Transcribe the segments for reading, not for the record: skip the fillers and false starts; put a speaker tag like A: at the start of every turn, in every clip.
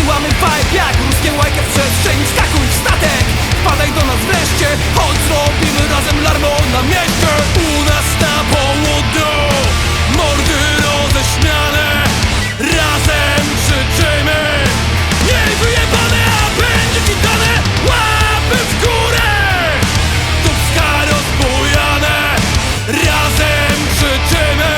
A: Wysyłamy vibe jak ruskie łajkę w przestrzeni. Skakuj w statek, wpadaj do nas wreszcie. Chodź zrobimy razem larmo na mieście. U nas na południu mordy roześmiane. Razem krzyczymy: miej wyjebane, a będzie ci dane. Łapy w górę, dupska rozbujane. Razem krzyczymy: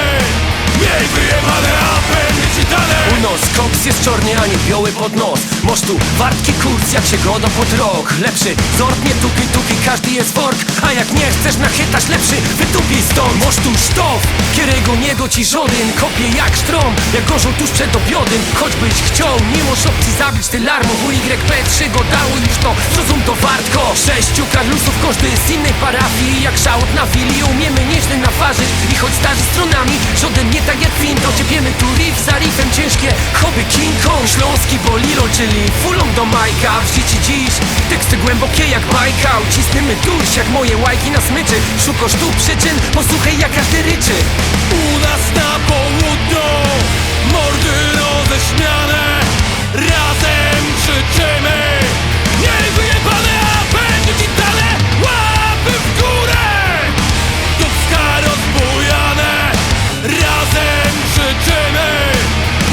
A: miej wyjebane, a będzie ci dane.
B: Unos, koks jest czorny, a nie biały pod nos. Moż tu wartki kurs, jak się godo pod rok. Lepszy zord, nie tuki, każdy jest work. A jak nie chcesz nachytać, lepszy wytupi stąd. Moż tu sztof, kierego niego ci żodyn. Kopie jak sztrom, jak orzeł tuż przed obiodem. Choćbyś chciał, nie możesz opcji zabić ty larmo. WYP3 go dało już to, zrozum to wartko. 6 karlusów, każdy z innej parafii. Jak szałot na wili, umiemy nieźle naważyć. I choć starzy stronami, żaden nie tak jak fin. To ciepiemy tu riff za riffem, ciężkie hobby King Kong. Śląski bolilo, czyli fulą do Majka. W życiu dziś teksty głębokie jak bajka. Ucisnymy duś jak moje łajki na smyczy. Szukasz tu przyczyn, posłuchaj jak każdy ryczy.
A: U nas na południu mordy roześmiane. Razem krzyczymy: miej wyjebane, a będzie ci dane. Łapy w górę, dupska rozbujane. Razem krzyczymy: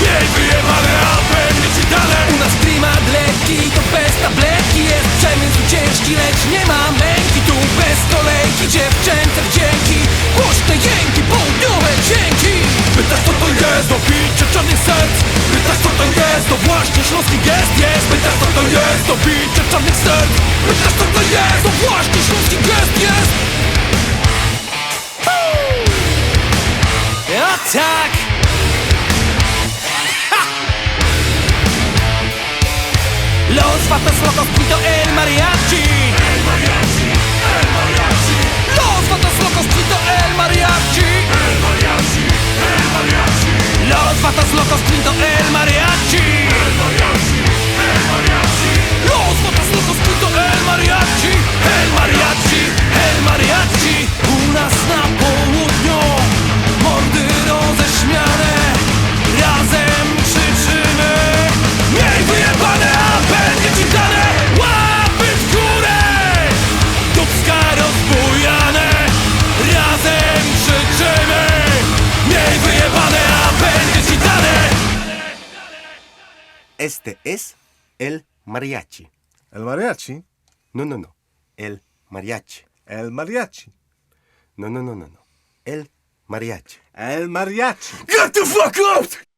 A: miej wyjebane, a będzie ci dane. U nas klimat lekki, to bez tabletki. Jest przemysł ciężki, lecz nie ma męki. Tu bez kolejki, dziewczęce wdzięki. Głośne jęki, południowe dźwięki. Pytasz co to jest, to bicie czarnych serc. Pytasz co to jest, to właśnie śląski gest jest. Pytasz co to jest, to bicie czarnych serc. Pytasz co to jest, to właśnie śląski gest jest. A tak! Los patos locos, pito el mariachi. El mariachi, el mariachi. Los patos locos, pito el mariachi. El mariachi, el mariachi. Los patos locos, pito el mariachi. El mariachi, el mariachi. Los patos locos, pito el mariachi. El mariachi, el mariachi. U nas na południu mordy roześmiane. Razem krzyczymy: miej wyjebane, a będzie ci dane. Łapy w górę, dupska rozbujane. Razem krzyczymy: miej wyjebane, a będzie ci dane.
C: Este es el mariachi.
D: El mariachi?
C: No, no, no. El mariachi.
D: El mariachi.
C: No, no, no, no, no. El mariachi.
D: El mariachi.
B: Get the fuck out!